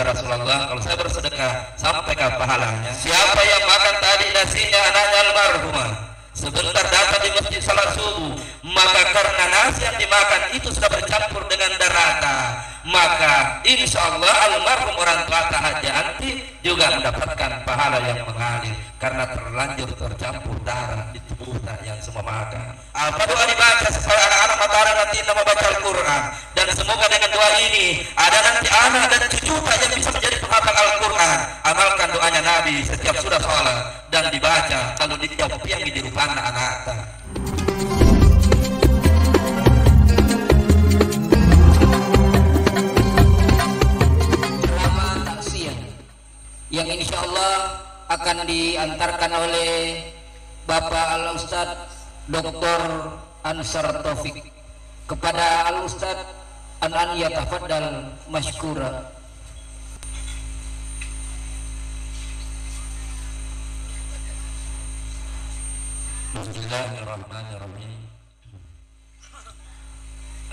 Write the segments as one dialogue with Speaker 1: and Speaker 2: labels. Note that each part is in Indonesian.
Speaker 1: ya Rasulullah, kalau saya bersedekah sampaikah pahalanya? Siapa yang makan tadi nasinya anaknya almarhumah, sebentar datang di masjid salat subuh, maka karena nasi yang dimakan itu sudah bercampur dengan darata, maka insya Allah almarhum orang tua Haji Anti juga mendapatkan pahala yang mengalir karena terlanjur tercampur darah di tubuhnya yang semua makan. Apa doa dibaca supaya anak-anak Mataram nanti membaca Al-Quran, dan semoga dengan doa ini ada nanti anak dan cucu yang bisa menjadi penghafal Al-Quran. Amalkan doanya Nabi setiap sudah sholat dan dibaca lalu dijawab yang di rupan anak-anak.
Speaker 2: Yang insya Allah akan diantarkan oleh Bapak Al-Ustaz Dr. Ansar Taufik kepada Al-Ustaz An yatafaddal mashkura.
Speaker 1: Bismillahirrahmanirrahim.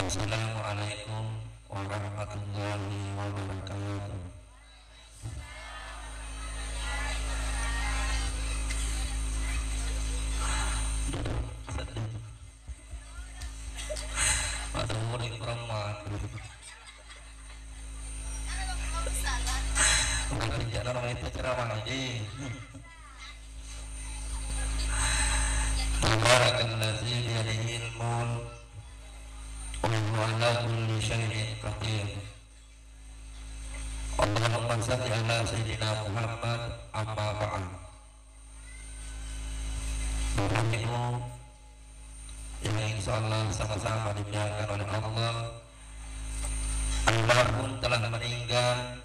Speaker 1: Assalamualaikum warahmatullahi wabarakatuh. Tabarakalladzi biyadihil mulk wa huwa ala kulli syai'in qadir. Allahumma shalli ala sayyidina Muhammad amma ba'd. Yang insyaallah sama-sama dimuliakan oleh Allah, almarhum telah meninggal.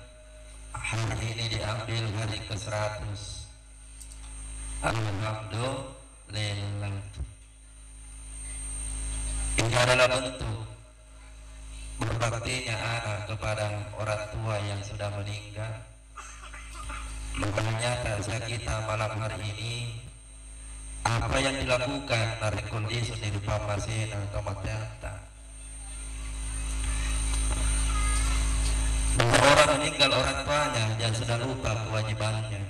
Speaker 1: Hari ini diambil hari ke-100. Alhamdulillah. Ini adalah bentuk berbaktinya anak kepada orang tua yang sudah meninggal. Makanya tak kita malam hari ini apa yang dilakukan dari kondisi di Pamasin atau Matata. Orang meninggal orang tuanya dan sudah lupa kewajibannya.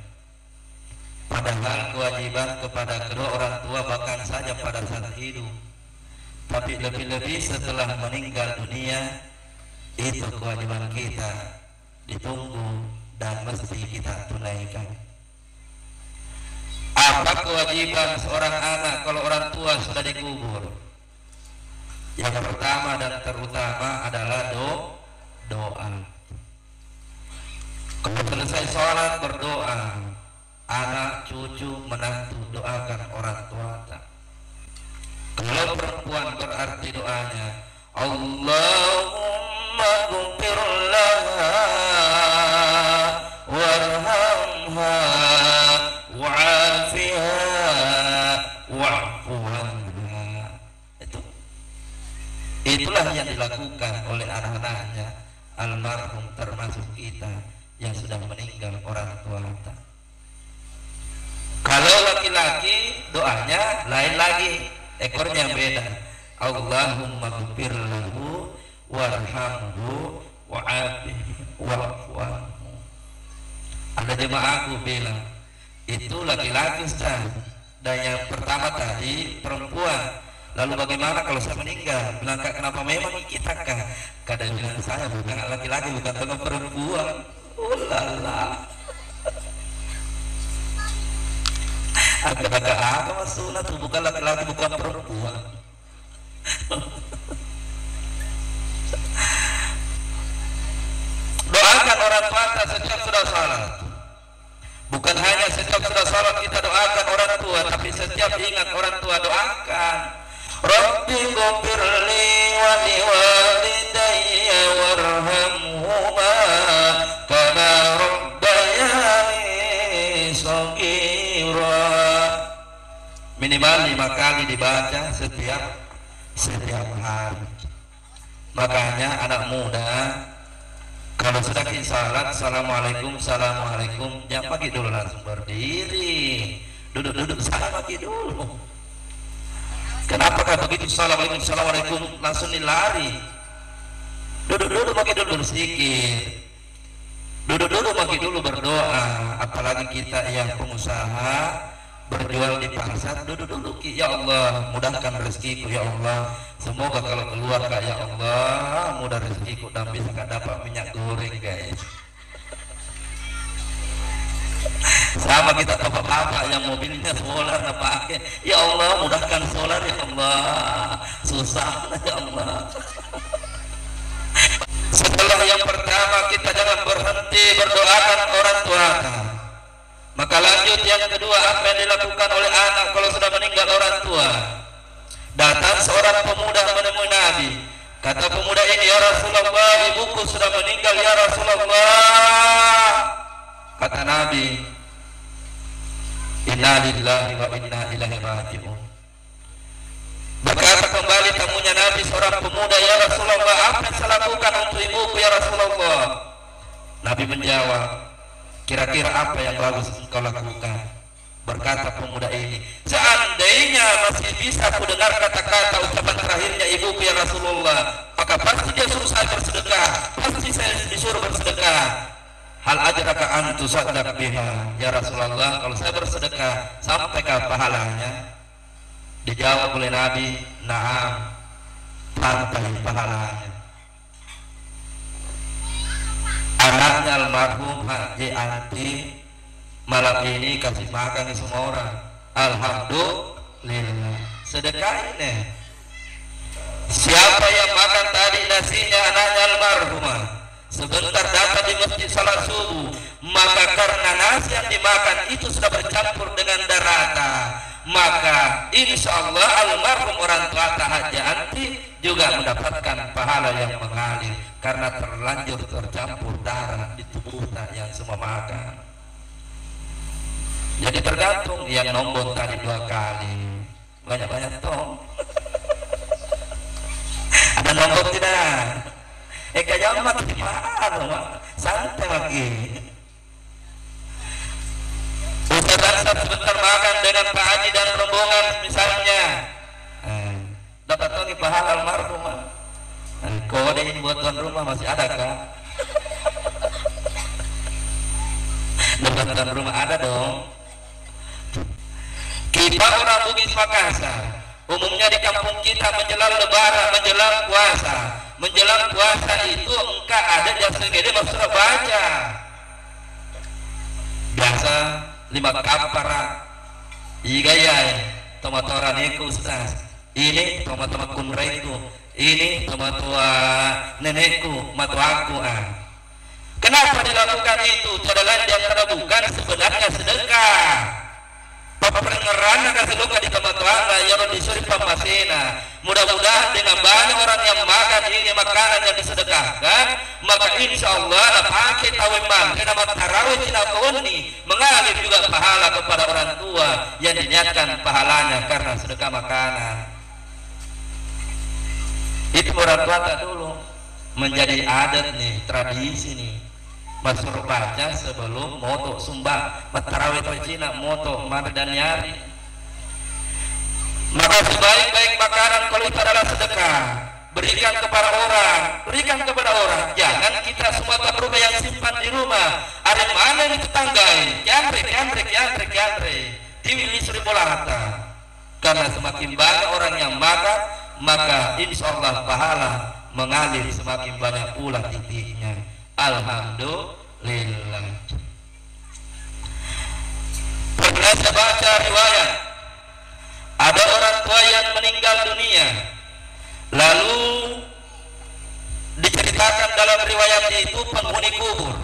Speaker 1: Padahal kewajiban kepada kedua orang tua bahkan saja pada saat hidup, tapi lebih-lebih setelah meninggal dunia, itu kewajiban kita ditunggu dan mesti kita tunaikan. Apa kewajiban seorang anak kalau orang tua sudah dikubur? Yang pertama dan terutama adalah doa. Kalau selesai sholat berdoa, anak, cucu, menantu doakan orang tua. Kalau perempuan berarti doanya Allahumma ghfir laha warhamha wa'afiha wa'fu anha. Itulah yang dilakukan oleh anak-anaknya almarhum, termasuk kita yang sudah meninggal orang tua kita. Kalau laki-laki doanya lain lagi, ekornya beda. Allahumma ghfir lahu warhamhu wa'afihi wa'fu anhu. Ada jemaahku bilang itu laki-laki Ustaz, dan yang pertama tadi perempuan. Lalu bagaimana kalau saya meninggal? Bilang kenapa memang kita kah? Kadang bilang saya bukan laki-laki, bukan dengan perempuan. Ulala. Agak-agak agama sunat tuh bukan laki-laki, bukan perempuan. Doakan orang tua setiap sudah salat. Bukan hanya setiap sudah salat kita doakan orang tua, tapi setiap ingat orang tua doakan. Rabbi ghfirli wa liwalidayya warhamhuma kama rabbayani shaghira. Minimal 5 kali dibaca setiap hari. Makanya anak muda kalau sudah salat assalamualaikum, assalamualaikum, jangan pagi dulu langsung berdiri, duduk salam pagi dulu. Kenapa kan begitu assalamualaikum, assalamualaikum langsung lari? Duduk pagi dulu sedikit, duduk pergi dulu berdoa, apalagi kita yang pengusaha berjual di pasar, duduk dulu Ki, ya Allah mudahkan rezekiku ya Allah, semoga kalau keluar Kak ya Allah mudah rezekiku dan bisa dapat minyak goreng guys. Sama kita bapak-bapak yang mobilnya solar pakai, ya Allah mudahkan solar ya Allah, susah ya Allah. Setelah yang pertama kita jangan berhenti berdoakan orang tua. Maka lanjut yang kedua, apa yang dilakukan oleh anak kalau sudah meninggal orang tua. Datang seorang pemuda menemui Nabi. Kata pemuda ini, ya Rasulullah, ibuku sudah meninggal ya Rasulullah. Kata Nabi, inna lillahi wa inna ilaihi raji'un. Berkata kembali tamunya Nabi, seorang pemuda, ya Rasulullah, apa yang saya lakukan untuk ibuku ya Rasulullah? Nabi menjawab, kira-kira apa yang bagus engkau lakukan? Berkata pemuda ini, seandainya masih bisa aku dengar kata-kata ucapan terakhirnya ibuku ya Rasulullah, maka pasti dia suruh saya bersedekah, pasti saya disuruh bersedekah. Hal ajraka an tusaddaq biha, ya Rasulullah, kalau saya bersedekah sampaikah pahalanya? Dijawab oleh Nabi, na'am, sampai pahalanya. Anaknya almarhum Haji Anti malam ini kasih makan ke semua orang. Alhamdulillah, sedekah ini. Siapa yang makan tadi nasinya anaknya almarhumah, sebentar datang di masjid salat subuh, maka karena nasi yang dimakan itu sudah bercampur dengan darata, maka insya Allah almarhum orang tua Haji Anti juga mendapatkan pahala yang mengalir karena terlanjur tercampur darah di tubuh yang semua makan. Jadi tergantung yang nombor tadi 2 kali, banyak-banyak tong. Ada nombor tidak? Kaya mak gimana? Santai lagi. Ustaz sebentar makan dengan Pak Haji dan rombongan misalnya, dapat lagi pahala almarhumah. Kode ini buat tuan rumah masih ada kah? Buat tuan rumah ada dong. Kita orang Bugis Makassar, umumnya di kampung kita menjelang lebaran, menjelang puasa. Menjelang puasa itu engkau ada jasa gede maksudnya baca. Biasa 5 kapara igaya tomatoran iku Ustaz, ini tomat-tomat kunreku, ini tomatua nenekku, matu aku. Kenapa dilakukan itu? Adalah yang karena bukan sebenarnya sedekah. Pengeran akan sedekah di tomatoana yang disuri pamasina. Mudah-mudahan dengan banyak orang yang makan ini makanan yang disedekahkan, maka insya Allah pakai tawimang nama tarawih ini mengalir juga pahala kepada orang tua yang diniatkan pahalanya karena sedekah makanan. Itu orang tua tak dulu menjadi adat nih, tradisi nih. Masuk baca sebelum moto sumbang tarawih Cina moto mana dan nyari. Maka sebaik-baik makanan kalau itu adalah sedekah, berikan kepada orang, berikan kepada orang. Jangan kita semua tak rumah yang simpan di rumah. Ada mana di tetanggai? Yantre, diwili seribu lahata. Karena semakin banyak orang yang makan, maka insya Allah pahala mengalir semakin banyak pula titiknya. Alhamdulillah. Pernah saya baca riwayat, ada orang tua yang meninggal dunia, lalu diceritakan dalam riwayat itu penghuni kubur.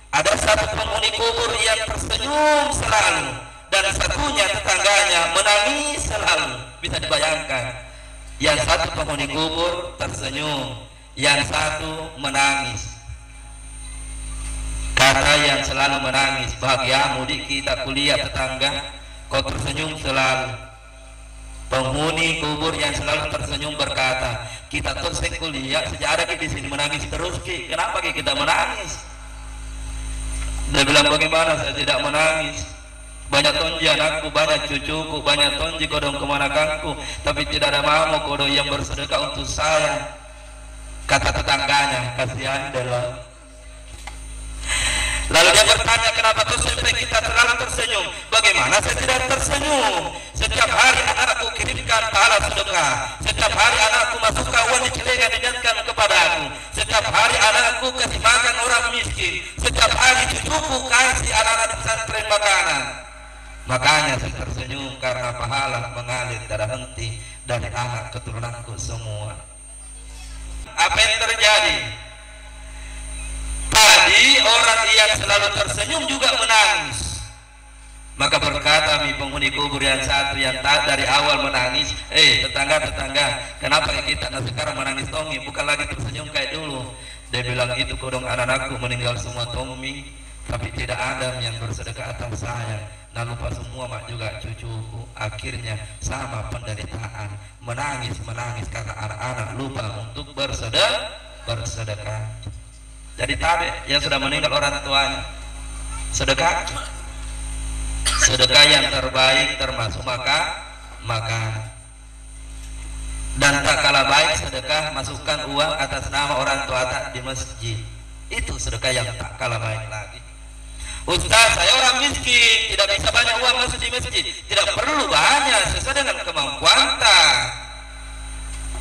Speaker 1: Ada satu penghuni kubur yang tersenyum selalu, dan satunya tetangganya menangis selalu. Bisa dibayangkan, yang satu penghuni kubur tersenyum, yang satu menangis. Karena yang selalu menangis, bahagia mudik kita kuliah tetangga, kau tersenyum selalu. Penghuni kubur yang selalu tersenyum berkata, kita terus kuliah sejarah kita di sini menangis terus Ki. Kenapa Ki kita menangis? Dia bilang bagaimana saya tidak menangis? Banyak tonji anakku, banyak cucuku, banyak tonji kodong kemanakanku, tapi tidak ada mau kodong yang bersedekah untuk saya. Kata tetangganya, kasihan adalah. Lalu dia tanya kenapa tuh sampai kita terlalu tersenyum. Bagaimana saya tidak tersenyum? Setiap hari anakku kirimkan pahala sedekah. Setiap hari anakku masukkan uang di celengan diniatkan kepada aku. Setiap hari anakku kasih makan orang miskin. Setiap hari cucuku kasih anak-anak di pesantren makanan. Makanya saya tersenyum karena pahala mengalir tidak henti dari anak keturunanku semua. Apa yang terjadi? Tadi orang yang selalu tersenyum juga menangis. Maka berkata penghuni kubur yang satu yang dari awal menangis, tetangga, kenapa kita sekarang menangis Tommy, bukan lagi tersenyum kayak dulu? Dia bilang, itu kodong anak-anakku meninggal semua Tommy, tapi tidak ada yang bersedekah atas saya. Nah lupa semua mak juga cucuku. Akhirnya sama penderitaan, menangis karena anak-anak lupa untuk bersedekah. Jadi tabe yang sudah meninggal orang tuanya, sedekah yang terbaik termasuk makan. Dan tak kalah baik sedekah masukkan uang atas nama orang tua tak di masjid. Itu sedekah yang tak kalah baik lagi. Ustaz, saya orang miskin, tidak bisa banyak uang masuk di masjid. Tidak perlu banyak, sesuai dengan kemampuan tak.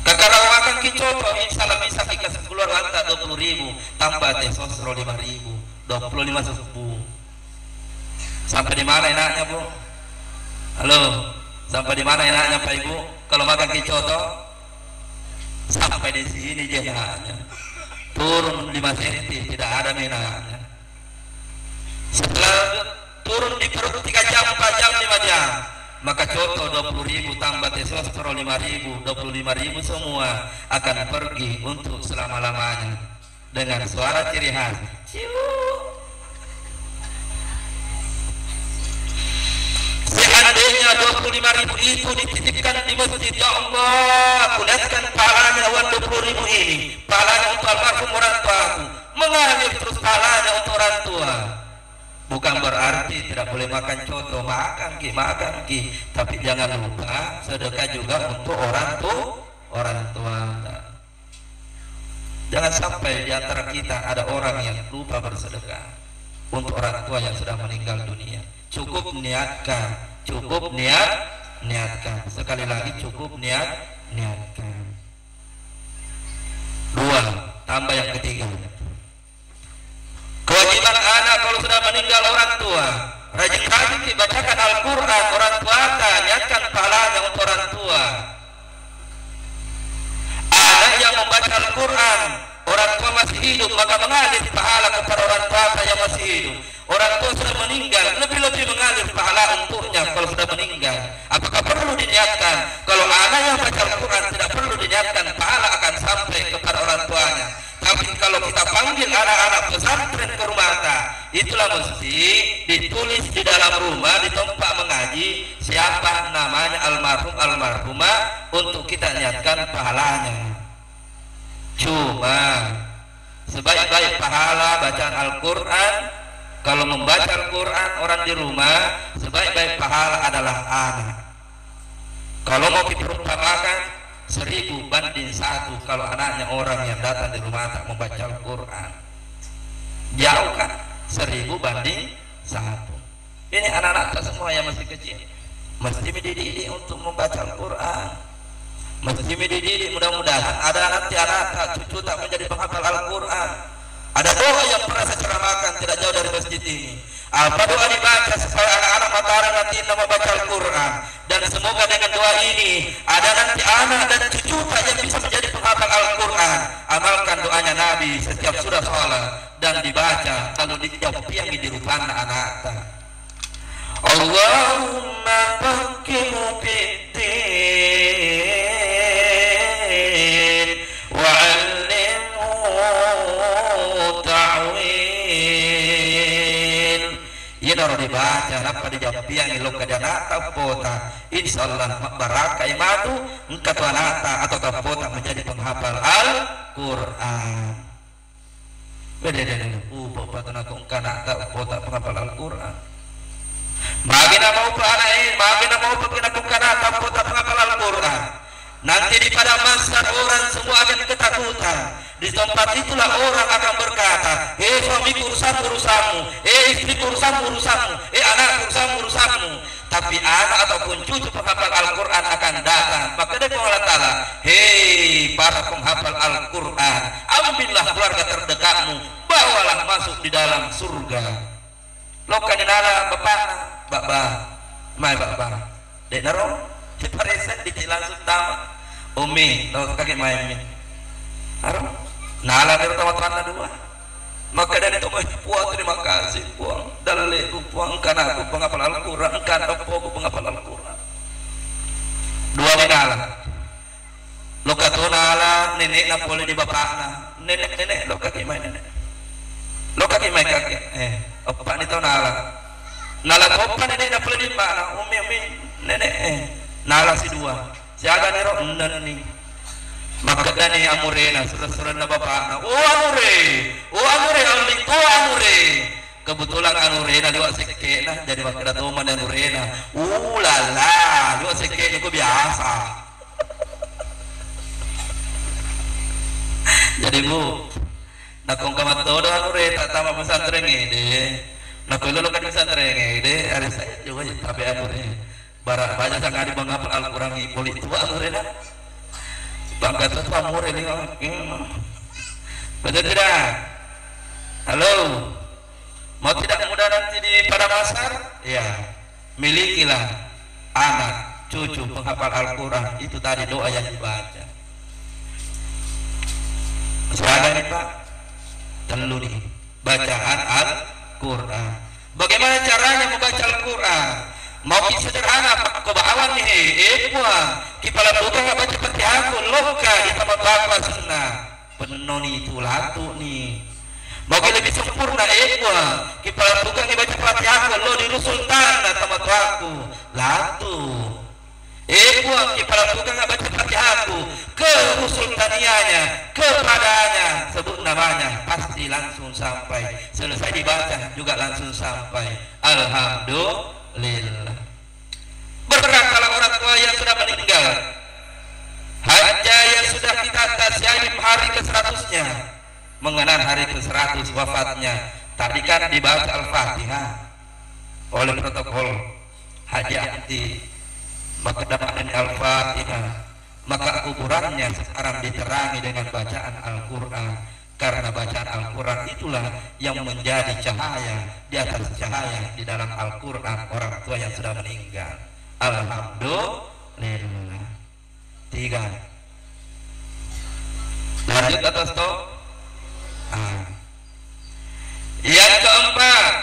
Speaker 1: Kalau makan kicoto, insya Allah bisa kita keluar wanta 20.000, tambah teh sosro 5.000, 25 subuh. Sampai di mana enaknya Bu? Halo, sampai di mana enaknya Pak Ibu? Kalau makan kicoto, sampai di sini jenaknya, turun 5 cm, tidak ada minanya. Setelah turun di perut 3 jam, 4 jam, 5 jam, maka coto 20.000 tambah testosteron 5.000, 25.000 semua akan pergi untuk selama-lamanya dengan suara ciri khas. Seandainya 25.000 itu dititipkan di masjid, ya Allah, aku lihatkan pahalanya uang 20.000 ini, pahalanya untuk almarhum orang tuaku, mengalir terus pahalanya untuk orang tua. Bukan berarti tidak boleh makan coto, makan ki, tapi jangan lupa sedekah juga untuk orang tua. Jangan sampai di antara kita ada orang yang lupa bersedekah untuk orang tua yang sudah meninggal dunia. Cukup niatkan. Sekali lagi cukup niatkan. 2, tambah yang ketiga. Kewajiban anak kalau sudah meninggal orang tua, rajin-rajin dibacakan Al-Quran, orang tua niatkan pahalanya untuk orang tua. Anak yang membaca Al-Quran, orang tua masih hidup, maka mengalir pahala kepada orang tua yang masih hidup. Orang tua sudah meninggal, lebih-lebih mengalir pahala untuknya kalau sudah meninggal. Apakah perlu diniatkan? Kalau anak yang baca Al-Quran tidak perlu diniatkan, pahala akan sampai kepada orang tuanya. Tapi kalau kita panggil anak-anak pesantren ke rumah itulah mesti ditulis di dalam rumah, di tempat mengaji, siapa namanya almarhum almarhumah untuk kita niatkan pahalanya. Cuma sebaik-baik pahala bacaan Al-Quran, kalau membaca Al-Quran orang di rumah, sebaik-baik pahala adalah anak. Kalau mau diperumpamakan 1000 banding 1 kalau anaknya orang yang datang di rumah tak membaca Al-Quran. Jauh kan? 1000 banding 1. Ini anak-anak semua yang masih kecil mesti dididik untuk membaca Al-Quran. Mesti dididik, mudah-mudahan ada nanti anak cucu tak menjadi penghafal Al-Quran. Ada doa yang pernah saya ceramahkan tidak jauh dari masjid ini. Apa doa dibaca supaya anak-anak Mataram nanti membaca Al-Quran? Dan semoga dengan doa ini ada nanti anak dan cucu yang bisa menjadi penghafal Al-Quran. Amalkan doanya Nabi setiap sudah sholat dan dibaca kalau dijawab di rupan anak. Allahumma faqihu fid-din wa'allimhu ta'wil. Ia harus dibaca apa dijawab yang ilok kadana tapota. Insyaallah baraka imatu engkau anata atau tapota menjadi penghafal Al-Qur'an. Beda-beda. Bapak aku engkau anata tapota penghafal Al-Qur'an. Magina mau ke anak ini, magina mau ke aku karena tapota penghafal Al-Qur'an. Nanti di pada masa orang semua akan ketakutan Di tempat itulah orang akan berkata, suamiku urusanmu, istriku urusanmu, anak urusanmu. Tapi anak ataupun cucu penghafal Al-Quran akan datang. Maka dia Allah Ta'ala, hei para penghafal Al-Quran, ambillah keluarga terdekatmu, bawalah masuk di dalam surga. Lokan nala bapak, mai bapak, dek narong, di paresan di langsung tamat. Umi, lo kakek mai mi, narong, nala dari tamat dua. Maka dari itu puang terima kasih puang dalek puang karena aku penghafal Al-Quran kan aku penghafal Al-Quran. Dua nala, lo kata nala nenek nak boleh di bapakna, nenek lo kakek mai nenek, lo kakek mai kakek, apa ni tahu nala kopan nenek nak boleh di mana, umi nenek nala si dua, si ada nero nih. Maka dani amurena surat-surat na bapak na amure amli to amure kebetulan amurena liwa seke na jadi wakil tuman dan amurena lala liwa seke itu biasa. Jadi bu nakong kamat todo amure tak tama pesantren ide nakulo kan pesantren ide hari saya juga tapi amure barak banyak sangat menghafal Al-Quran boleh tua amurena bangga tuh pamur ini betul tidak? Halo, mau tidak muda nanti di pada masar? Ya, milikilah anak, cucu penghafal Al-Quran. Itu tadi doa yang dibaca. Siapa nih Pak? Telu nih, bacaan Al-Quran. Bagaimana caranya membaca Al-Quran? Mau sederhana Pak kebahawan nih, kipala buka nggak baca Fatihah loka di tempat bapak sunnah penoni itu latu nih. Mau lebih sempurna kipala buka nggak baca Fatihah lo di rusul tanah tempat aku latu. Kipala buka nggak baca Fatihah ke rusul tanianya kepadanya sebut namanya pasti langsung sampai selesai dibaca juga langsung sampai. Alhamdulillah. Berkah kalau orang tua yang sudah meninggal, hanya yang sudah kita tasyahid hari ke-100-nya, mengenang hari ke-100 wafatnya. Tadi kan dibaca Al-Fatihah oleh protokol haji akti, maka dapat Al-Fatihah, maka kuburannya sekarang diterangi dengan bacaan Al-Quran. Karena bacaan Al-Quran itulah yang menjadi cahaya di atas cahaya di dalam Al-Quran orang tua yang sudah meninggal. Alhamdulillah. 3. Lanjut atas toh. Yang keempat,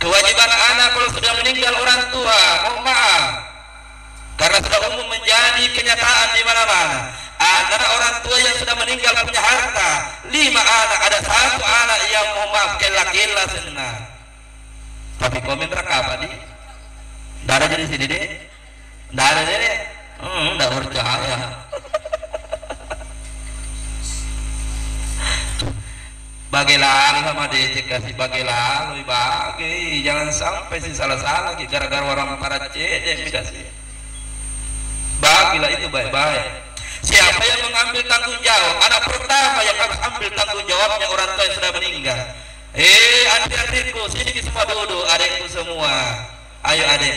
Speaker 1: kewajiban anak kalau sudah meninggal orang tua, mohon maaf, karena sudah umum menjadi kenyataan di mana-mana. Anak orang tua yang sudah meninggal punya harta 5 anak, ada 1 anak yang mohon maaf kela-kela senang. Tapi komen apa di? Nggak ada jadi sini deh, nggak ada deh, nggak percaya. Bagilah sama dia kasih bagilah, bagi jangan sampai sih salah-salah gara-gara orang para cedek kasih. Bagilah itu baik-baik. Siapa yang mengambil tanggung jawab? Anak pertama yang harus ambil tanggung jawabnya orang tua yang sudah meninggal. Adik-adikku, sini semua duduk, adikku semua. Ayo adik,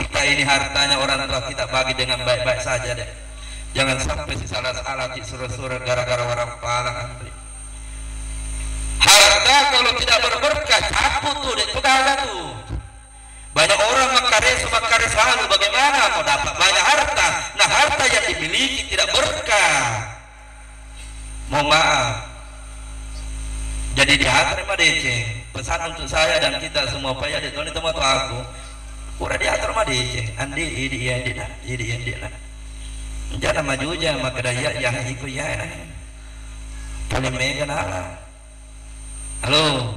Speaker 1: kita ini hartanya orang tua kita bagi dengan baik-baik saja deh. Jangan sampai si salah-salah suruh-suruh gara-gara orang palang ambil. Harta kalau tidak berberkah cabut tuh deh, pegang tuh. Banyak orang makares selalu bagaimana mau dapat banyak harta. Nah harta yang dimiliki tidak berkah. Mohon maaf. Jadi diatur sama DC. Pesan untuk saya dan kita semua Pak ya, Tony teman aku. Udah diatur sama DC. Andi ini lah. Jangan maju aja maka daya yang ikut ya. Paling mega nala. Halo.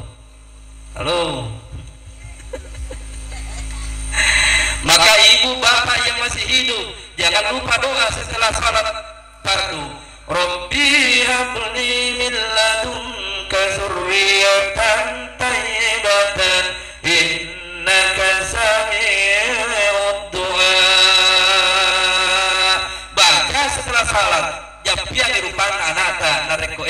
Speaker 1: Maka ibu bapak yang masih hidup jangan lupa doa setelah salat fardu. Rabbi habli min ladunka dzurriyyatan thayyibatan innaka sami'ud du'a. Baca setelah salat japian di rupana anata nareko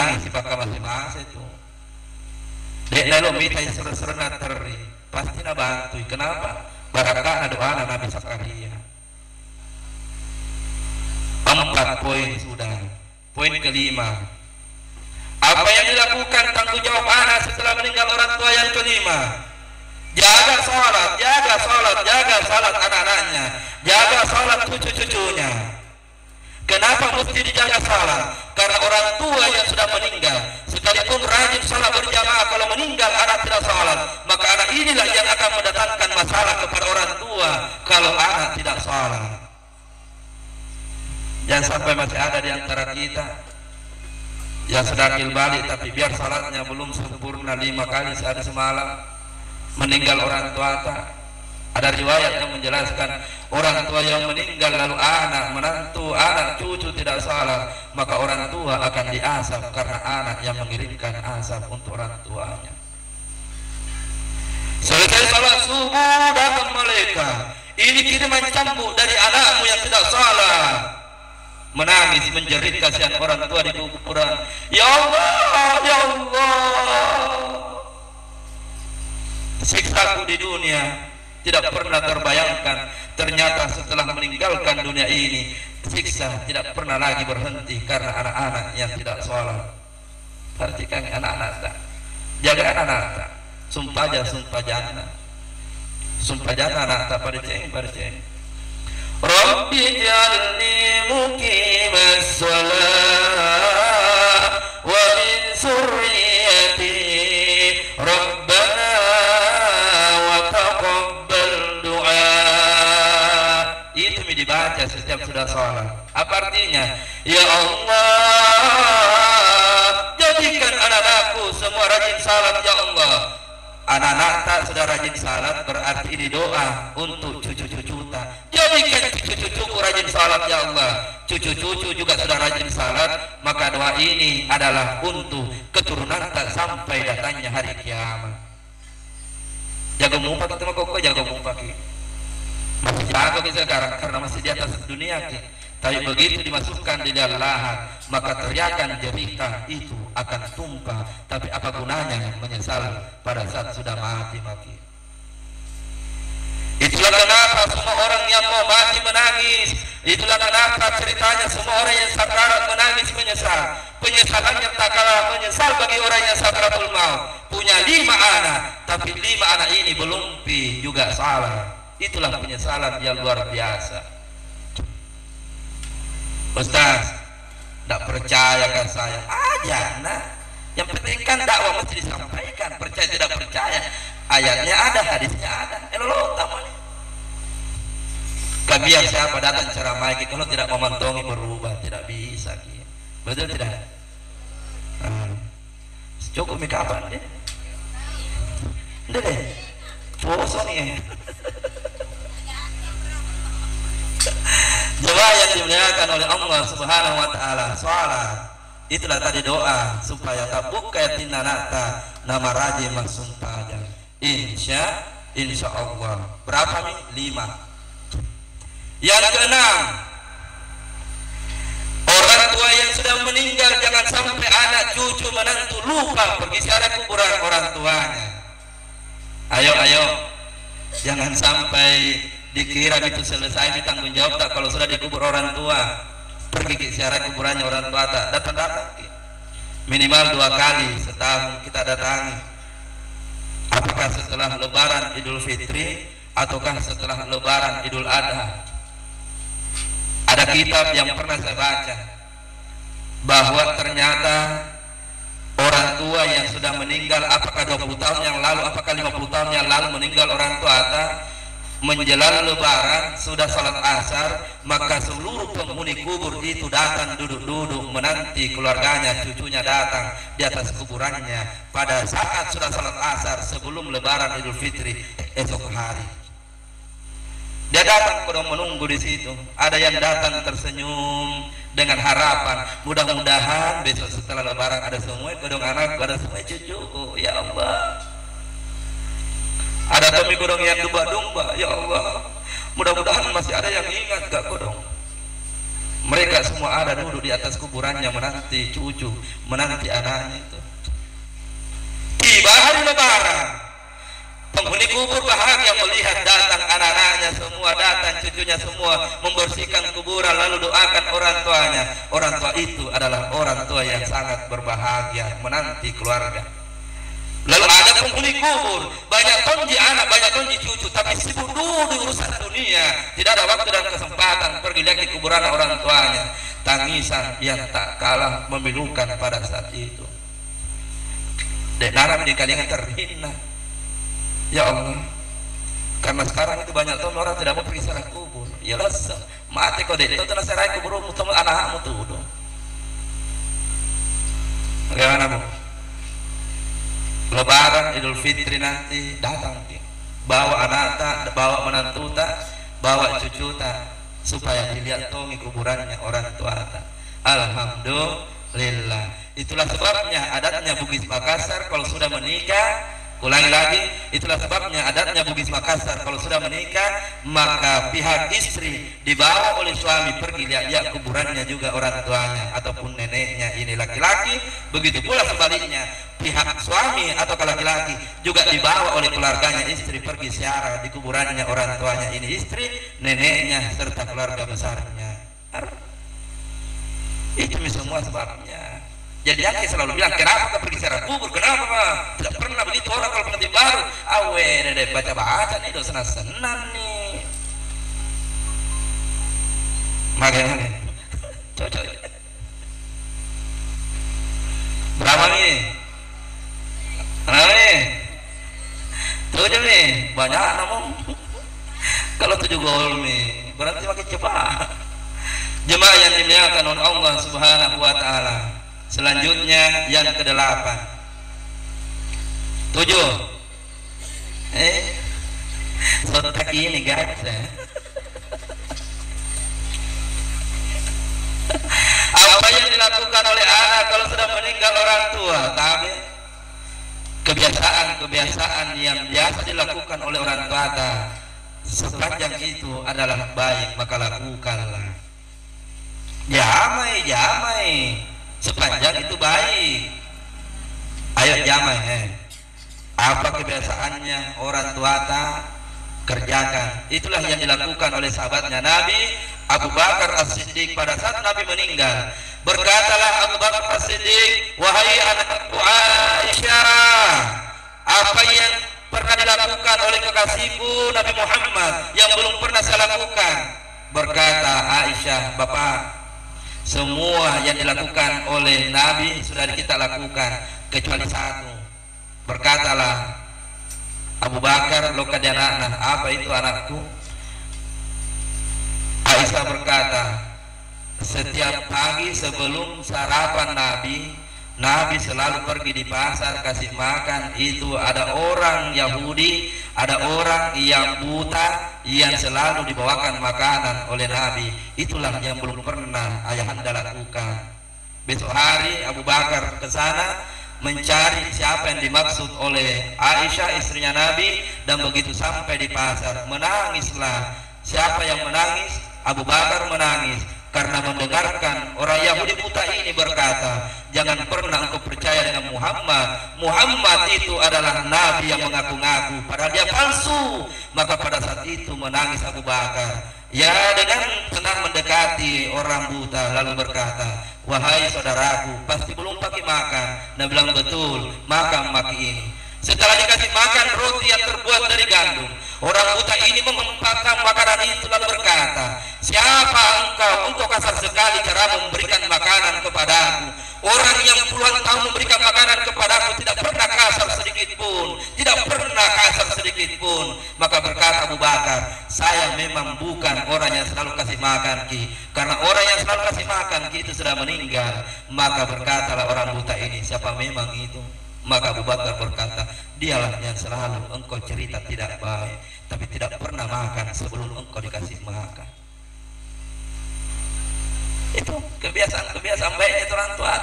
Speaker 1: menangis si pakar masing-masing itu. Dek lalu minta seru-seruna teri, pasti na bantu. Kenapa? Barakah doa Nabi Zakaria. 4 poin sudah. Poin kelima, apa yang dilakukan tanggung jawab anak setelah meninggal orang tua yang kelima? Jaga sholat, jaga sholat, jaga sholat anak-anaknya, jaga sholat cucu-cucunya. Kenapa mesti dijaga sholat? Karena orang tua yang sudah meninggal, sekalipun rajin sholat berjamaah, kalau meninggal anak tidak sholat, maka anak inilah yang akan mendatangkan masalah kepada orang tua kalau anak tidak sholat. Jangan sampai masih ada di antara kita yang sudah akil balik tapi biar salatnya belum sempurna 5 kali sehari semalam, meninggal orang tua tak. Ada riwayat yang menjelaskan orang tua yang meninggal lalu anak, menantu, anak, cucu tidak salat, maka orang tua akan diazab karena anak yang mengirimkan azab untuk orang tuanya. Selesai salat subuh datang malaikat, ini kiriman cambuk dari anakmu yang tidak salat. Menangis menjerit kasihan orang tua di kuburan. Ya Allah, ya Allah, siksaku di dunia tidak pernah terbayangkan. Ternyata setelah meninggalkan dunia ini, siksa tidak pernah lagi berhenti karena anak-anak yang tidak sholat. Perhatikan anak-anak tak, jaga anak-anak tak. Sumpah jana anak tak pada ceng. Rabbi jalni muqimas shalah wa min surriyati Rabbana wa taqabbal du'a. Itu dibaca setiap sudah sholat. Apa artinya? Ya Allah, jadikan anak-anakku semua rajin salat ya Allah. Anak-anak tak sudah rajin salat berarti ini doa untuk cucu-cucu tak. Jadikan cucu-cucuku rajin salat ya Allah. Cucu-cucu juga sudah rajin salat, maka doa ini adalah untuk keturunan tak sampai datangnya hari kiamat. Jaga mumpak itu mah kok jaga mumpak. Masih jaga bisa sekarang karena masih di atas dunia kita. Tapi begitu dimasukkan di dalam lahat, maka teriakan jeritan itu akan tumpah. Tapi apa gunanya menyesal pada saat sudah mati. Itulah kenapa semua orang yang mau mati menangis. Itulah kenapa ceritanya semua orang yang sakarat menangis menyesal. Penyesalannya tak kalah menyesal bagi orang yang sakaratul maut. Punya 5 anak, tapi 5 anak ini belum juga salah. Itulah penyesalan yang luar biasa. Ustaz, tidak percaya kan saya? Aja, nah. Yang penting kan dakwah mesti disampaikan. Percaya tidak percaya, ayatnya ada, hadisnya ada. Lo tamanya. Biar siapa datang ceramah, kalau tidak memantongi berubah, tidak bisa. Betul tidak? Cukup kapan deh? Udah deh, bosan nih. Doa yang dimuliakan oleh Allah Subhanahu wa taala, salat. Itulah tadi doa supaya tabuka yatina nata nama raja maksumpah. Insya Allah. Berapa nih? 5. Yang keenam, orang tua yang sudah meninggal jangan sampai anak cucu menantu lupa pergi ziarah kuburan orang tuanya. Ayo, jangan sampai dikira itu selesai ditanggung jawab tak kalau sudah dikubur orang tua. Pergi ke ziarah kuburannya orang tua tak datang minimal 2 kali setahun kita datangi. Apakah setelah lebaran Idul Fitri ataukah setelah lebaran Idul Adha? Ada kitab yang pernah saya baca bahwa ternyata orang tua yang sudah meninggal, apakah 20 tahun yang lalu, apakah 50 tahun yang lalu meninggal orang tua tak, menjelang lebaran sudah salat asar, maka seluruh penghuni kubur itu datang duduk-duduk menanti keluarganya, cucunya datang di atas kuburannya pada saat sudah salat asar sebelum lebaran Idul Fitri esok hari. Dia datang kodong menunggu di situ. Ada yang datang tersenyum dengan harapan mudah-mudahan besok setelah lebaran ada semua kodong anak, ada semua cucuku, ya Allah. Ada kami kodong yang domba-domba, ya Allah. Mudah-mudahan masih ada yang ingat gak kodong. Mereka semua ada duduk di atas kuburannya menanti cucu, menanti anaknya itu. Tiba hari lebaran, penghuni kubur bahagia melihat datang anak-anaknya semua, datang cucunya semua, membersihkan kuburan lalu doakan orang tuanya. Orang tua itu adalah orang tua yang sangat berbahagia menanti keluarga. Lalu ada penghuni kubur, banyak tonji anak, banyak tonji cucu, tapi sibuk dulu di urusan dunia, tidak ada waktu dan kesempatan pergi lihat di kuburan orang tuanya. Tangisan yang tak kalah memilukan pada saat itu. Dan naram di kalian terhina. Ya Allah, karena sekarang itu banyak tahun orang tidak mau pergi ziarah kubur. Ya lah, mati kau deh, itu telah serai kubur mutemu anakmu tuh. Bagaimana bu? Lebaran Idul Fitri nanti datang, bawa anak tak, bawa menantu tak, bawa cucu tak, supaya dilihat tongi kuburannya orang tua tak. Alhamdulillah. Itulah sebabnya adatnya Bugis Makassar kalau sudah menikah, ulangi lagi, itulah sebabnya adatnya Bugis Makassar kalau sudah menikah, maka pihak istri dibawa oleh suami pergi lihat kuburannya juga orang tuanya ataupun neneknya ini laki-laki. Begitu pula sebaliknya, pihak suami atau laki-laki juga dibawa oleh keluarganya istri pergi ziarah di kuburannya orang tuanya ini istri, neneknya serta keluarga besarnya. Itu semua sebabnya. Jadi yang selalu bilang, kenapa kau pergi ziarah kubur? Kenapa Pak? Tidak pernah begitu orang kalau pengantin baru. Awe, dede baca-baca nih, dosa senang nih. Makanya, cocok. Berapa nih? Berapa nih? 7 nih, banyak namun. Kalau 7 gol nih, berarti makin cepat. Jemaah yang dimuliakan oleh Allah Subhanahu wa taala. Selanjutnya yang ke-8. 7. Sotak ini guys. Apa yang dilakukan oleh anak kalau sudah meninggal orang tua? Tapi kebiasaan yang biasa dilakukan oleh orang tua, sepanjang itu adalah baik maka lakukanlah. Jamai. Sepanjang itu baik. Ayo jamai. Apa kebiasaannya orang tua kerjakan. Itulah yang dilakukan oleh sahabatnya Nabi Abu Bakar As-Siddiq pada saat Nabi meninggal. Berkatalah Abu Bakar As-Siddiq, wahai anakku Aisyah, apa yang pernah dilakukan oleh kekasihku Nabi Muhammad yang belum pernah saya lakukan? Berkata Aisyah, Bapak, semua yang dilakukan oleh Nabi sudah kita lakukan kecuali satu. Berkatalah Abu Bakar, lokadana, apa itu anakku? Aisyah berkata, setiap pagi sebelum sarapan Nabi selalu pergi di pasar kasih makan. Itu ada orang Yahudi, ada orang yang buta yang selalu dibawakan makanan oleh Nabi. Itulah yang belum pernah ayahanda lakukan. Besok hari Abu Bakar ke sana mencari siapa yang dimaksud oleh Aisyah istrinya Nabi, dan begitu sampai di pasar menangislah. Siapa yang menangis? Abu Bakar menangis karena mendengarkan orang Yahudi buta ini berkata, jangan pernah engkau percaya dengan Muhammad itu adalah Nabi yang mengaku-ngaku padahal dia palsu. Maka pada saat itu menangis Abu Bakar. Ya, dengan tenang mendekati orang buta lalu berkata, wahai saudaraku, pasti belum pakai makan. Nah, bilang betul, makan maki ini. Setelah dikasih makan roti yang terbuat dari gandum, orang buta ini mengempatkan makanan itu lalu berkata, siapa engkau kasar sekali cara memberikan makanan kepadaku. Orang yang puluhan tahun memberikan makanan kepadaku tidak pernah kasar sedikit pun, tidak pernah kasar sedikit pun. Maka berkata Abu Bakar, saya memang bukan orang yang selalu kasih makan ki, karena orang yang selalu kasih makan ki itu sudah meninggal. Maka berkatalah orang buta ini, siapa memang itu? Maka Abu Bakar berkata, dialah yang selalu engkau cerita tidak baik, tapi tidak pernah makan sebelum engkau dikasih makan. Itu kebiasaan baiknya itu orang tua.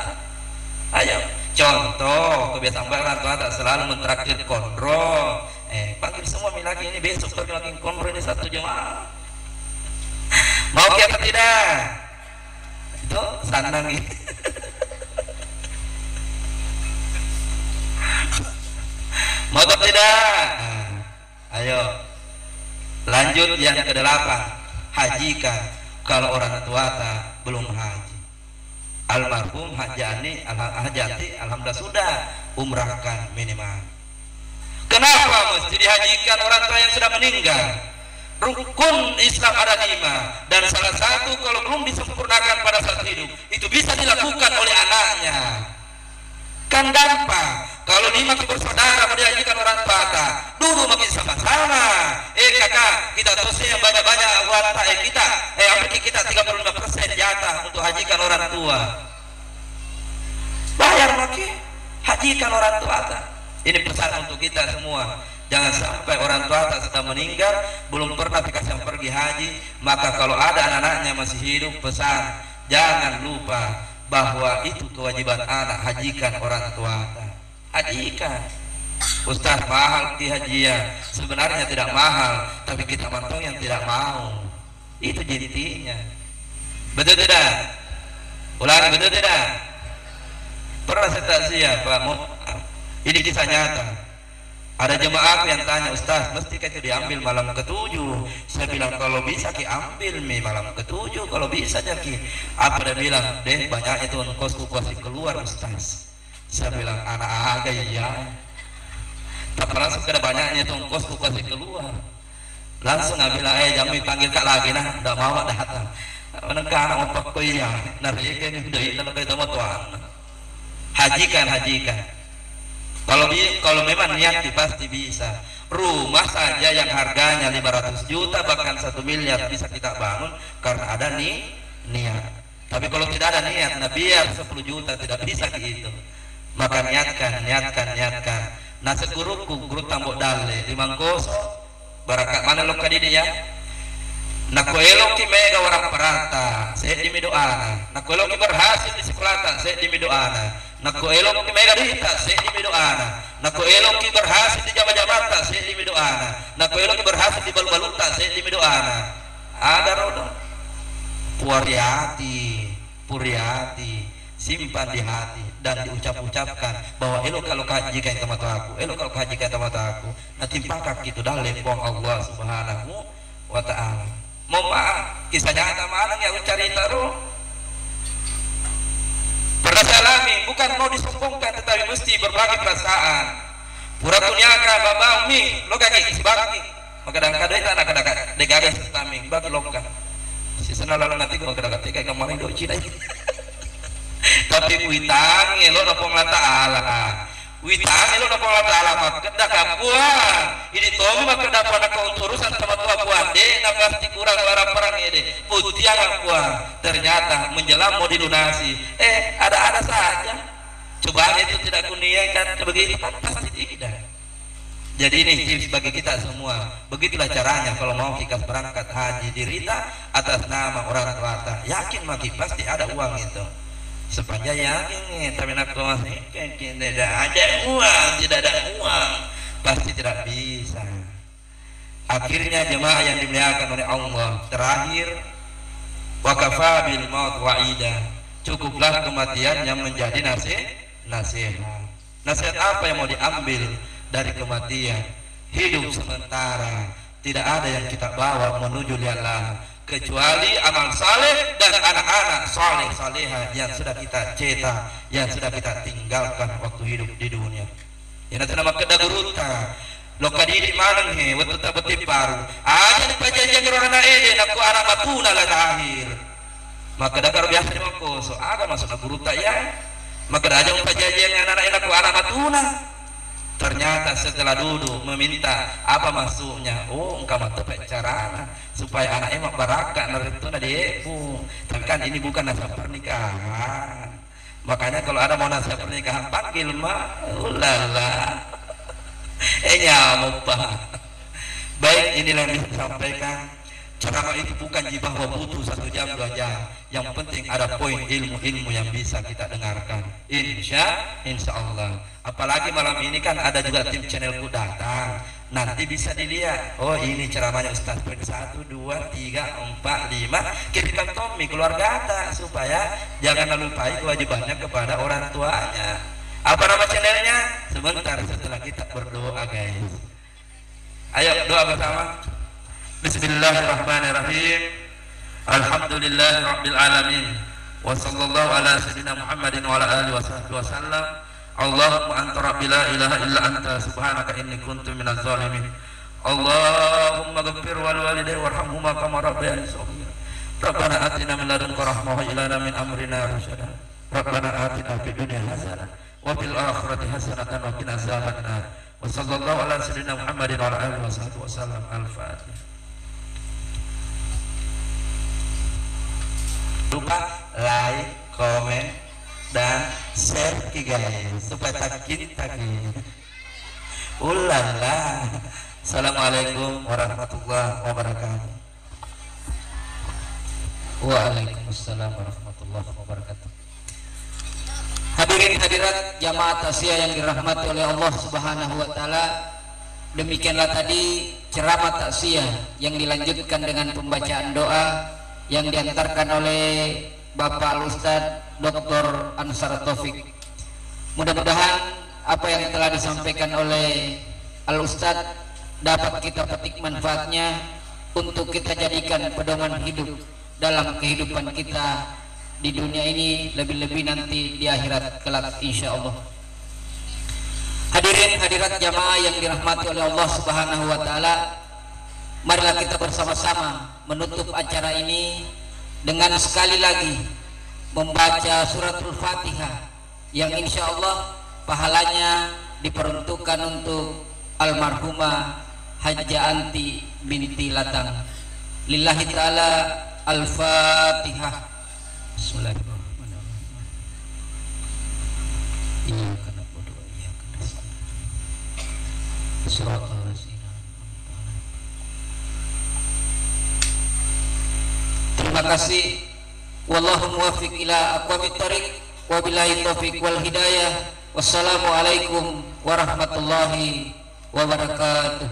Speaker 1: Ayo, contoh kebiasaan baik orang tua selalu mentraktir kondro. Panggil semua lagi ini besok pergi lagi kondro ini 1 jemaah. Mau atau tidak? sanang. Mau atau tidak? Ayo lanjut yang ke-8. Hajikan kalau orang tua belum haji. Almarhum hajati alhamdulillah sudah, umrahkan minimal. Kenapa mesti dihajikan orang tua yang sudah meninggal? Rukun Islam ada 5, dan salah satu kalau belum disempurnakan pada saat hidup itu bisa dilakukan oleh anaknya. Kan gampang. Kalau 5 bersaudara mau dihajikan orang tua, dulu makin sama-sama. Kakak, kita terusnya yang banyak-banyak harta kita. Apalagi kita 35% jatah untuk hajikan orang tua. Bayar makin, hajikan orang tua. Ini pesan untuk kita semua. Jangan sampai orang tua sudah meninggal, belum pernah dikasih pergi haji. Maka kalau ada anak-anaknya masih hidup, pesan jangan lupa bahwa itu kewajiban anak, hajikan orang tua. Hajikan. Ustaz, mahal di hajian. Sebenarnya tidak mahal, tapi kita mantong yang tidak mau. Itu intinya. Betul tidak? Ulangi, betul tidak? Pernah saya takziah, Pak. Ini kisah nyata. Ada jemaah yang tanya, Ustaz, mesti itu diambil malam ke-7. Saya bilang, kalau bisa ki ambil malam ke-7, kalau bisa aja ki. Apa dia bilang? Deh, banyak itu ongkosku pasti keluar, Ustaz. Saya bilang, anak aga ya. Tak langsung kada banyaknya itu ongkosku pasti keluar. Langsung nggak bilang, jami panggil kak lagi nah, udah mau datang. Menengah anak opak ko iya, narikan udah hilang dari sama tuan. Hajikan. Kalau memang niat pasti bisa. Rumah saja yang harganya 500 juta bahkan 1 miliar bisa kita bangun karena ada niat. Tapi kalau tidak ada niat, biar 10 juta tidak bisa gitu. Maka niatkan. Nasi guru tambok dale di Mangkoso barakat mana lo kadidi ya. Naku elok ki mega orang perata, saya di doana. Naku elok ki berhasil di sekolahtan, saya di doana. Naku elok ki mega dita, saya di doana. Naku elok ki berhasil di jabatan, saya di doana. Naku elok ki berhasil di balutan, saya di doana. Ada rodo. Puriati, simpan di hati dan diucapkan bahwa elok kalau kaji kain tempat aku, nanti pakak gitu dalam buang Allah Subhanahu wa ta'ala. Mau maaf, kisah nyata mana yang cari taruh pernah saya alami, bukan mau disombongkan tetapi mesti berbagi perasaan. Pura punyaka babau mi lo kaki sebagi maka kadang-kadang itu anak degaga setaming bagi loka si sana lalu nanti kalau kadang-kadang kayak kemarin do Cina. Tapi witang lo napong lata ala witang lo napong lata ala makeda kapuan ini tomi makeda pada kau urusan sama tua puan deh pasti kurang barang-barang ini putih kapuan ternyata menjelang mau dilunasi ada saja cobaan itu tidak kuniakan begitu kan pasti tidak. Jadi ini tips bagi kita semua. Begitulah caranya kalau mau kita berangkat haji dirita atas nama orang tua. Yakin maki pasti ada uang itu. Sepanjang yakin tapi nak masih tidak ada uang pasti tidak bisa. Akhirnya jemaah yang dimuliakan oleh Allah, terakhir wa kafa bil maut wa'ida, cukuplah kematian yang menjadi nasihat. Nasihat apa yang mau diambil dari kematian? Hidup sementara, tidak ada yang kita bawa menuju lihatlah kecuali amal saleh dan anak-anak saleh salehah yang sudah kita cetak, yang sudah kita tinggalkan waktu hidup di dunia. Yang nama kedaguruta lokadi di mana nih waktu tak bertimparu aja di pajajan corona naku anak matuna lah terakhir. Maka dakar biasa di Mangkoso ada masuk naguruta ya. Maka ada aja pajajan anak-anak naku anak matuna. Ternyata setelah duduk meminta apa masuknya, engkau mah tepat carana supaya anak emak baraka naretuna diepu. Tapi kan ini bukan nasab pernikahan. Makanya kalau ada mau nasab pernikahan panggil mak, ulala. Nyamuk pak. Baik, inilah yang bisa disampaikan. Ceramah itu bukan bahwa butuh 1 jam 2 jam. Yang penting ada poin ilmu-ilmu yang bisa kita dengarkan. Insya Allah. Apalagi malam ini kan ada juga tim channelku datang. Nanti bisa dilihat. Oh ini ceramahnya Ustaz. Poin 1, 2, 3, 4, 5. Kirimkan Tommy keluar data supaya jangan lupai kewajibannya kepada orang tuanya. Apa nama channelnya? Sebentar setelah kita berdoa guys. Ayo doa bersama. Bismillahirrahmanirrahim. Alhamdulillahirabbil alamin. Wa sallallahu ala sayyidina Muhammadin wa ala alihi wasallam. Allahumma anta rabbi la ilaha illa anta subhanaka inni kuntu minaz zalimin. Allahumma ghfir wal walidayya warhamhuma kama rabbayani shaghira. Rabbana atina min ladunka rahmah wa ilana min amrina rasyada. Rabbana atina fid dunya hasanah wa fil akhirati hasanatan wa qina azabannar. Wa sallallahu ala sayyidina Muhammadin wa ala alihi wasallam. Al-Fatihah. Lupa like, komen, dan share guys supaya kita ulala. Assalamualaikum warahmatullahi wabarakatuh.
Speaker 2: Waalaikumsalam warahmatullahi wabarakatuh. Hadirin hadirat jamaah tasya yang dirahmati oleh Allah Subhanahu wa taala, demikianlah tadi ceramah taksiyah yang dilanjutkan dengan pembacaan doa yang diantarkan oleh Bapak Al-Ustaz Dr. Ansar Taufik. Mudah-mudahan apa yang telah disampaikan oleh Al-Ustaz dapat kita petik manfaatnya untuk kita jadikan pedoman hidup dalam kehidupan kita di dunia ini, lebih-lebih nanti di akhirat kelak insyaallah. Hadirin hadirat jamaah yang dirahmati oleh Allah Subhanahu wa taala, marilah kita bersama-sama menutup acara ini dengan sekali lagi membaca suratul Fatihah yang insya Allah pahalanya diperuntukkan untuk almarhumah Hajjah Anti binti Latang. Lillahi ta'ala al-Fatihah. Bismillahirrahmanirrahim. Iyyaka na'budu wa iyyaka nasta'in. Shiratal ladzina. Terima kasih. Wallahu muwaffiq ila aqwamit thariq wa billahi taufiq wal hidayah. Wassalamualaikum warahmatullahi wabarakatuh.